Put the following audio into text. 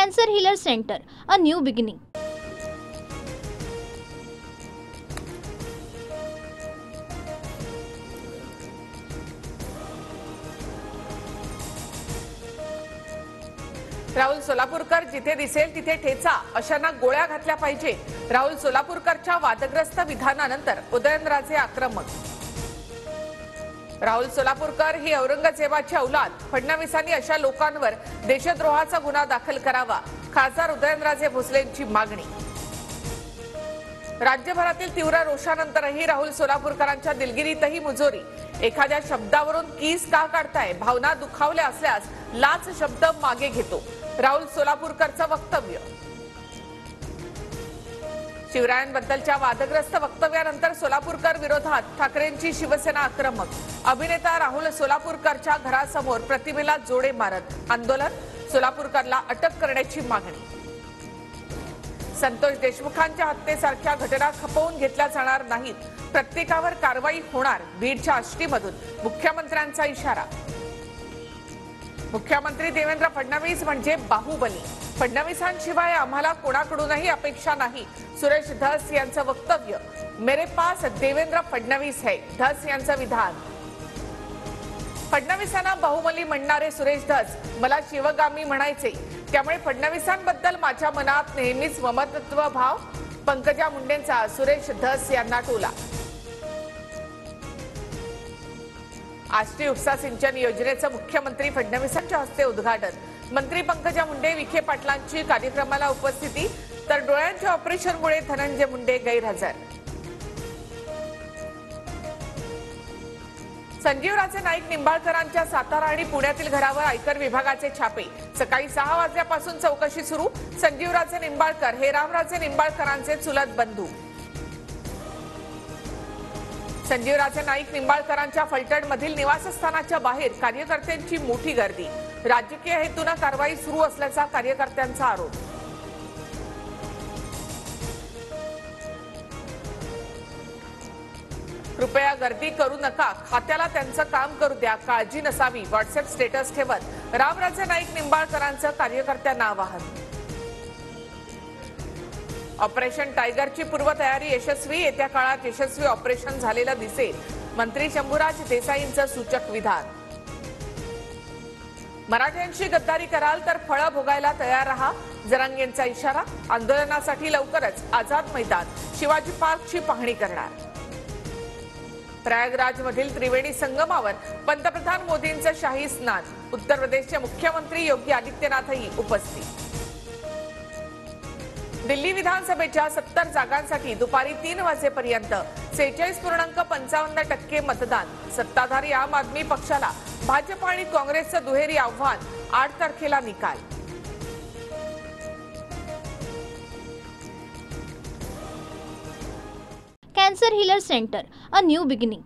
Cancer Healer Center, a new beginning. Rahul Solapurkar जिथे दिसेल तिथे ठेचा अशांना गोळ्या घातल्या पाहिजे। राहुल सोलापूरकरच्या वादग्रस्त विधानानंतर उदयनराजे आक्रमक। राहुल सोलापूरकर ही औरंगजेबाची औलाद, फडणवीसांनी अशा लोकांवर देशद्रोहाचा गुन्हा दाखल करावा, खासदार उदयनराजे भोसलेंची मागणी। राज्यभरातील तीव्र रोषानंतरही राहुल सोलापूरकरांच्या दिलगिरीतही मुजोरी। एखाद्या शब्दावरून कीस का काढताय, भावना दुखावल्या असल्यास लाच शब्द मागे घेतो, राहुल सोलापूरकरचं वक्तव्य। शिवरायांबद्दलच्या वादग्रस्त वक्तव्यानंतर सोलापूरकर विरोधात ठाकरेंची शिवसेना आक्रमक। अभिनेता राहुल सोलापूरकरच्या घरासमोर प्रतिमेला जोडे मारत आंदोलन, सोलापूरकरला अटक करण्याची मागणी। संतोष देशमुखांच्या हत्येसारख्या घटना खपवून घेतल्या जाणार नाहीत, प्रत्येकावर कारवाई होणार, बीडच्या आष्टीमधून मुख्यमंत्र्यांचा इशारा। मुख्यमंत्री देवेंद्र फडणवीस म्हणजे बाहुबली, फडणवीसांशिवाय आम्हाला कोणाकडूनही अपेक्षा नाही, सुरेश धस यांचं वक्तव्य। मेरे पास देवेंद्र फडणवीस है, धस यांचं विधान। फडणवीसांना बाहुबली म्हणणारे सुरेश धस मला शिवगामी म्हणायचे, त्यामुळे फडणवीसांबद्दल माझ्या मनात नेहमीच ममत्व भाव, पंकजा मुंडेंचा सुरेश धस यांना टोला। आष्टी उपसा सिंचन योजनेचं मुख्यमंत्री फडणवीसांच्या हस्ते उद्घाटन। मंत्री पंकजा मुंडे, विखे पाटलांची कार्यक्रमाला उपस्थिती, तर डोळ्यांच्या ऑपरेशनमुळे धनंजय मुंडे गैरहजर। संजीवराजे नाईक निंबाळकरांच्या सातारा आणि पुण्यातील घरावर आयकर विभागाचे छापे। सकाळी 6 वाजल्यापासून चौकशी सुरू। संजीवराजे निंबाळकर हे रामराजे निंबाळकरांचे चुलत बंधू। संजीवराजे नाईक निंबाळकरांच्या फलटणमधील निवासस्थानाच्या बाहेर कार्यकर्त्यांची मोठी गर्दी। राजकीय हेतूने कारवाई सुरू असल्याचा कार्यकर्त्यांचा आरोप। कृपया गर्दी करू नका, खात्याला त्यांचं काम करू द्या, काळजी नसावी, व्हॉट्सअप स्टेटस ठेवत रामराजे नाईक निंबाळकरांचं कार्यकर्त्यांना आवाहन। ऑपरेशन टायगरची पूर्वतयारी यशस्वी, येत्या काळात यशस्वी ऑपरेशन झालेलं दिसेल, मंत्री शंभूराज देसाईंचं सूचक विधान। मराठ्यांशी गद्दारी कराल तर फळं भोगायला तयार रहा, जरांगेंचा इशारा। आंदोलनासाठी लवकरच आझाद मैदान, शिवाजी पार्कची पाहणी करणार। प्रयागराजमधील त्रिवेणी संगमावर पंतप्रधान मोदींचं शाही स्नान, उत्तर प्रदेशचे मुख्यमंत्री योगी आदित्यनाथही उपस्थित। दिल्ली विधानसभेच्या 70 जागांसाठी दुपारी 3 वाजेपर्यंत 46.55% मतदान। सत्ताधारी आम आदमी पक्षाला भाजप आणि काँग्रेसचं दुहेरी आव्हान, 8 तारखेला निकाल। Cancer Healer Center, a new beginning.